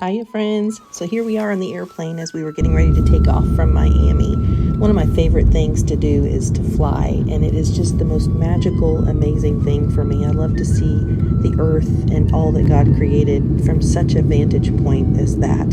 Hiya friends. So here we are on the airplane as we were getting ready to take off from Miami. One of my favorite things to do is to fly, and it is just the most magical, amazing thing for me. I love to see the earth and all that God created from such a vantage point as that.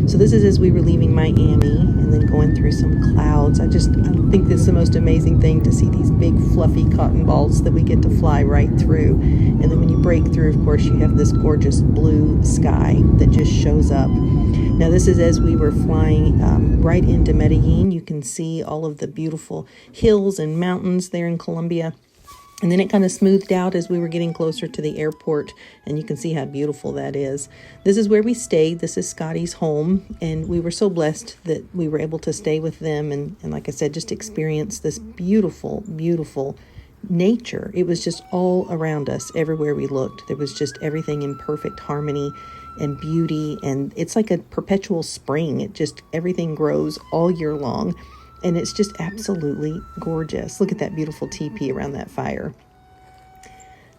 So this is as we were leaving Miami and then going through some clouds. I think this is the most amazing thing to see these big fluffy cotton balls that we get to fly right through. And then when you break through, of course, you have this gorgeous blue sky that just shows up. Now this is as we were flying right into Medellin. You can see all of the beautiful hills and mountains there in Colombia. And then it kind of smoothed out as we were getting closer to the airport, and you can see how beautiful that is. This is where we stayed. This is Scotty's home, and we were so blessed that we were able to stay with them and like I said, just experience this beautiful, beautiful nature. It was just all around us. Everywhere we looked, there was just everything in perfect harmony and beauty, and it's like a perpetual spring. Everything grows all year long. And it's just absolutely gorgeous. Look at that beautiful teepee around that fire.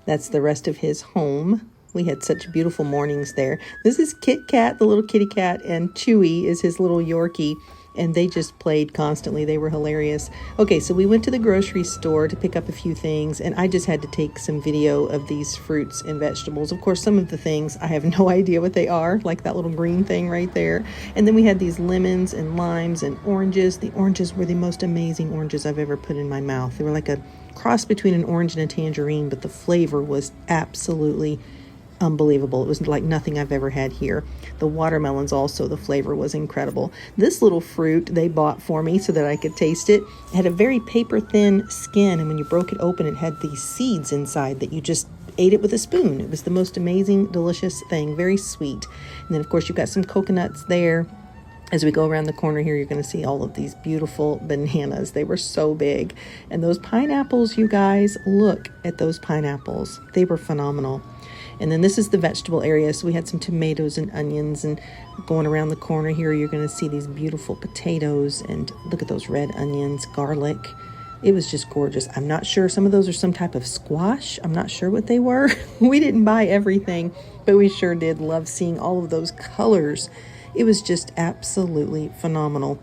That's the rest of his home. We had such beautiful mornings there. This is Kit Kat, the little kitty cat, and Chewy is his little Yorkie. And they just played constantly. They were hilarious. Okay, so we went to the grocery store to pick up a few things, and I just had to take some video of these fruits and vegetables. Of course, some of the things I have no idea what they are, like that little green thing right there. And then we had these lemons and limes and oranges. The oranges were the most amazing oranges I've ever put in my mouth. They were like a cross between an orange and a tangerine, but the flavor was absolutely unbelievable. It was like nothing I've ever had here. The watermelons also, the flavor was incredible. This little fruit they bought for me so that I could taste it. It had a very paper thin skin, and when you broke it open, it had these seeds inside that you just ate it with a spoon. It was the most amazing, delicious thing, very sweet. And then of course you've got some coconuts there. As we go around the corner here, you're going to see all of these beautiful bananas. They were so big. And those pineapples, you guys, look at those pineapples. They were phenomenal. And then this is the vegetable area. So we had some tomatoes and onions, and going around the corner here, you're going to see these beautiful potatoes, and look at those red onions, garlic. It was just gorgeous. I'm not sure. Some of those are some type of squash. I'm not sure what they were. We didn't buy everything, but we sure did love seeing all of those colors. It was just absolutely phenomenal.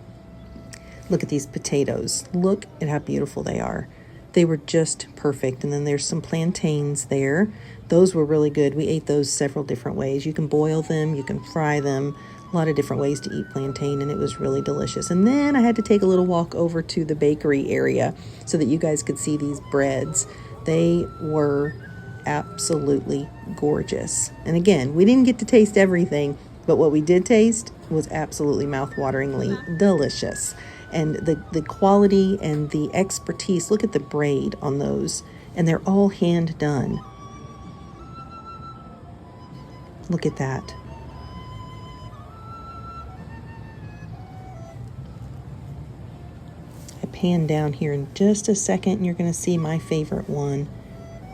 Look at these potatoes. Look at how beautiful they are. They were just perfect. And then there's some plantains there. Those were really good. We ate those several different ways. You can boil them, you can fry them, a lot of different ways to eat plantain, and it was really delicious. And then I had to take a little walk over to the bakery area so that you guys could see these breads. They were absolutely gorgeous. And again, we didn't get to taste everything, but what we did taste was absolutely mouth-wateringly delicious. And the quality and the expertise, look at the braid on those, and they're all hand done. Look at that. I pan down here in just a second, and you're going to see my favorite one.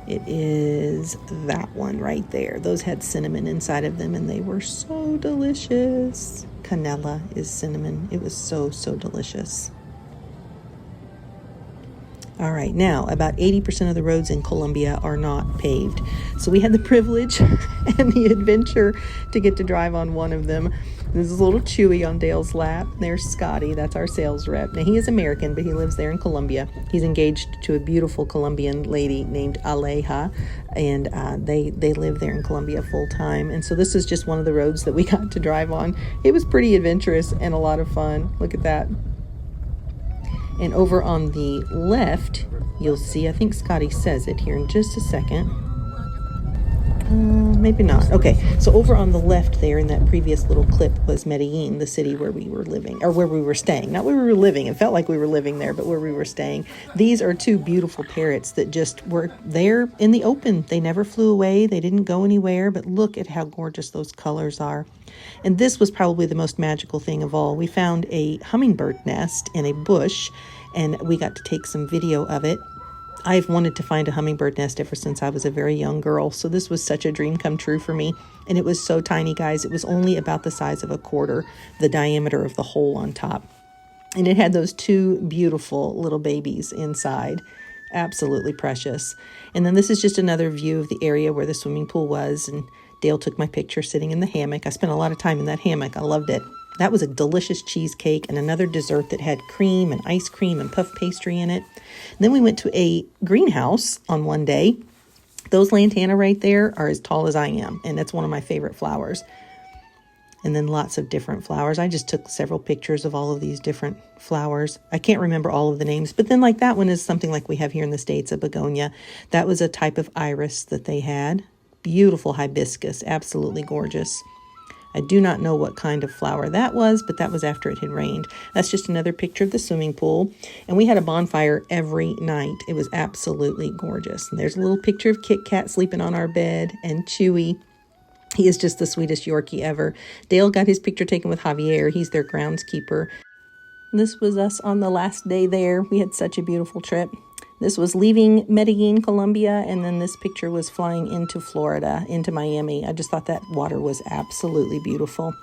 It is that one right there. Those had cinnamon inside of them, and they were so delicious. Canela is cinnamon. It was so, so delicious. All right, now about 80% of the roads in Colombia are not paved. So we had the privilege and the adventure to get to drive on one of them. This is a little Chewy on Dale's lap. There's Scotty, that's our sales rep. Now he is American, but he lives there in Colombia. He's engaged to a beautiful Colombian lady named Aleja, and they live there in Colombia full time. And so this is just one of the roads that we got to drive on. It was pretty adventurous and a lot of fun. Look at that. And over on the left, you'll see, I think Scotty says it here in just a second. Maybe not. Okay, so over on the left there in that previous little clip was Medellin, the city where we were living, or where we were staying. Not where we were living. It felt like we were living there, but where we were staying. These are two beautiful parrots that just were there in the open. They never flew away. They didn't go anywhere, but look at how gorgeous those colors are. And this was probably the most magical thing of all. We found a hummingbird nest in a bush, and we got to take some video of it. I've wanted to find a hummingbird nest ever since I was a very young girl, so this was such a dream come true for me. And it was so tiny, guys. It was only about the size of a quarter, the diameter of the hole on top. And it had those two beautiful little babies inside. Absolutely precious. And then this is just another view of the area where the swimming pool was, and Dale took my picture sitting in the hammock. I spent a lot of time in that hammock. I loved it. That was a delicious cheesecake and another dessert that had cream and ice cream and puff pastry in it. And then we went to a greenhouse on one day. Those lantana right there are as tall as I am, and that's one of my favorite flowers. And then lots of different flowers. I just took several pictures of all of these different flowers. I can't remember all of the names, but then like that one is something like we have here in the States, a begonia. That was a type of iris that they had. Beautiful hibiscus, absolutely gorgeous. I do not know what kind of flower that was, but that was after it had rained. That's just another picture of the swimming pool. And we had a bonfire every night. It was absolutely gorgeous. And there's a little picture of Kit Kat sleeping on our bed, and Chewy. He is just the sweetest Yorkie ever. Dale got his picture taken with Javier. He's their groundskeeper. This was us on the last day there. We had such a beautiful trip. This was leaving Medellin, Colombia, and then this picture was flying into Florida, into Miami. I just thought that water was absolutely beautiful.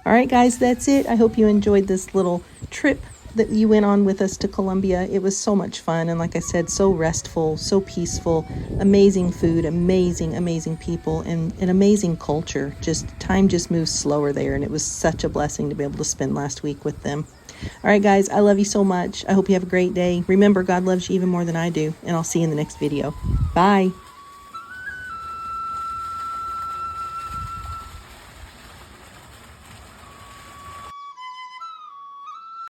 All right, guys, that's it. I hope you enjoyed this little trip that you went on with us to Colombia. It was so much fun, and like I said, so restful, so peaceful, amazing food, amazing people, and an amazing culture. Just time just moves slower there, and it was such a blessing to be able to spend last week with them. All right, guys, I love you so much. I hope you have a great day. Remember, God loves you even more than I do, and I'll see you in the next video. Bye.